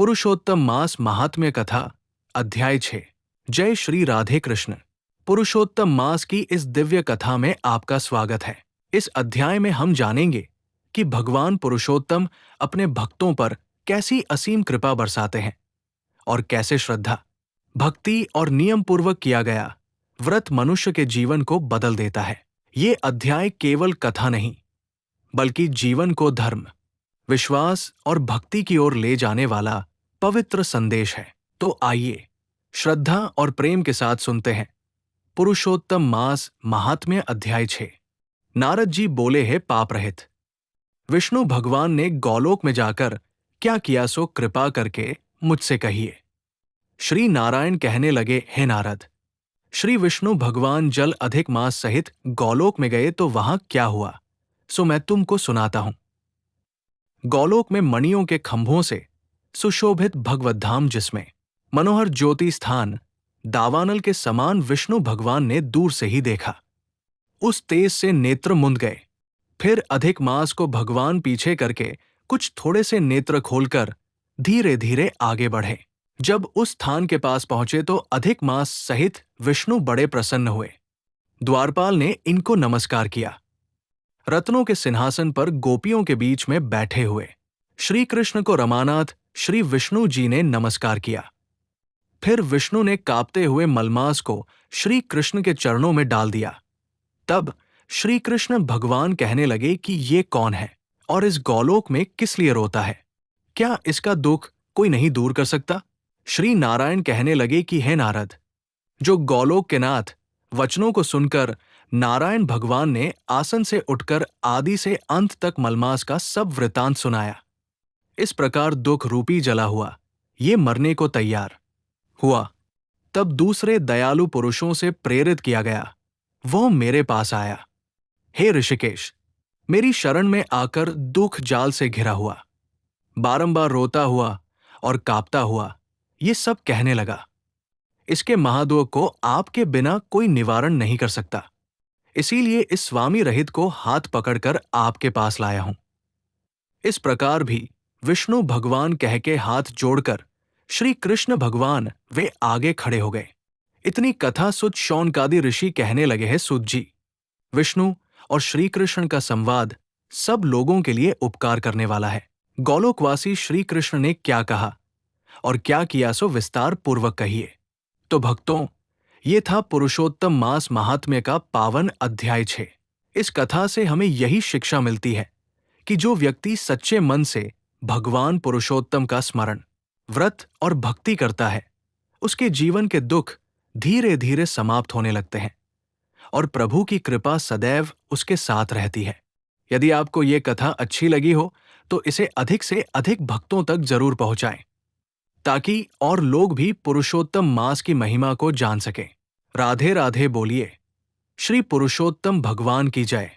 पुरुषोत्तम मास महात्म्य कथा अध्याय 6। जय श्री राधे कृष्ण। पुरुषोत्तम मास की इस दिव्य कथा में आपका स्वागत है। इस अध्याय में हम जानेंगे कि भगवान पुरुषोत्तम अपने भक्तों पर कैसी असीम कृपा बरसाते हैं और कैसे श्रद्धा, भक्ति और नियम पूर्वक किया गया व्रत मनुष्य के जीवन को बदल देता है। ये अध्याय केवल कथा नहीं, बल्कि जीवन को धर्म, विश्वास और भक्ति की ओर ले जाने वाला पवित्र संदेश है। तो आइए श्रद्धा और प्रेम के साथ सुनते हैं पुरुषोत्तम मास महात्म्य अध्याय 6। नारद जी बोले हैं पाप रहित। विष्णु भगवान ने गौलोक में जाकर क्या किया सो कृपा करके मुझसे कहिए। श्री नारायण कहने लगे, हे नारद, श्री विष्णु भगवान जल अधिक मास सहित गौलोक में गए तो वहां क्या हुआ सो मैं तुमको सुनाता हूं। गौलोक में मणियों के खंभों से सुशोभित भगवत धाम, जिसमें मनोहर ज्योति स्थान दावानल के समान विष्णु भगवान ने दूर से ही देखा। उस तेज से नेत्र मुंद गए। फिर अधिक मास को भगवान पीछे करके कुछ थोड़े से नेत्र खोलकर धीरे धीरे आगे बढ़े। जब उस स्थान के पास पहुंचे तो अधिक मास सहित विष्णु बड़े प्रसन्न हुए। द्वारपाल ने इनको नमस्कार किया। रत्नों के सिंहासन पर गोपियों के बीच में बैठे हुए श्री कृष्ण को रमानाथ श्री विष्णु जी ने नमस्कार किया। फिर विष्णु ने कांपते हुए मलमास को श्री कृष्ण के चरणों में डाल दिया। तब श्री कृष्ण भगवान कहने लगे कि ये कौन है और इस गौलोक में किस लिए रोता है? क्या इसका दुख कोई नहीं दूर कर सकता? श्री नारायण कहने लगे कि हे नारद, जो गौलोक के नाथ वचनों को सुनकर नारायण भगवान ने आसन से उठकर आदि से अंत तक मलमास का सब वृतांत सुनाया। इस प्रकार दुख रूपी जला हुआ ये मरने को तैयार हुआ। तब दूसरे दयालु पुरुषों से प्रेरित किया गया, वो मेरे पास आया। हे ऋषिकेश, मेरी शरण में आकर दुख जाल से घिरा हुआ, बारंबार रोता हुआ और कांपता हुआ ये सब कहने लगा, इसके महादुख को आपके बिना कोई निवारण नहीं कर सकता। इसीलिए इस स्वामी रहित को हाथ पकड़कर आपके पास लाया हूं। इस प्रकार भी विष्णु भगवान कह के हाथ जोड़कर श्री कृष्ण भगवान वे आगे खड़े हो गए। इतनी कथा सुत शौनकादि ऋषि कहने लगे हैं, सुत जी, विष्णु और श्री कृष्ण का संवाद सब लोगों के लिए उपकार करने वाला है। गौलोकवासी श्री कृष्ण ने क्या कहा और क्या किया सो विस्तार पूर्वक कहिए। तो भक्तों, ये था पुरुषोत्तम मास महात्म्य का पावन अध्याय 6। इस कथा से हमें यही शिक्षा मिलती है कि जो व्यक्ति सच्चे मन से भगवान पुरुषोत्तम का स्मरण, व्रत और भक्ति करता है, उसके जीवन के दुख धीरे धीरे समाप्त होने लगते हैं और प्रभु की कृपा सदैव उसके साथ रहती है। यदि आपको ये कथा अच्छी लगी हो तो इसे अधिक से अधिक भक्तों तक जरूर पहुंचाएं, ताकि और लोग भी पुरुषोत्तम मास की महिमा को जान सकें। राधे राधे बोलिए। श्री पुरुषोत्तम भगवान की जय।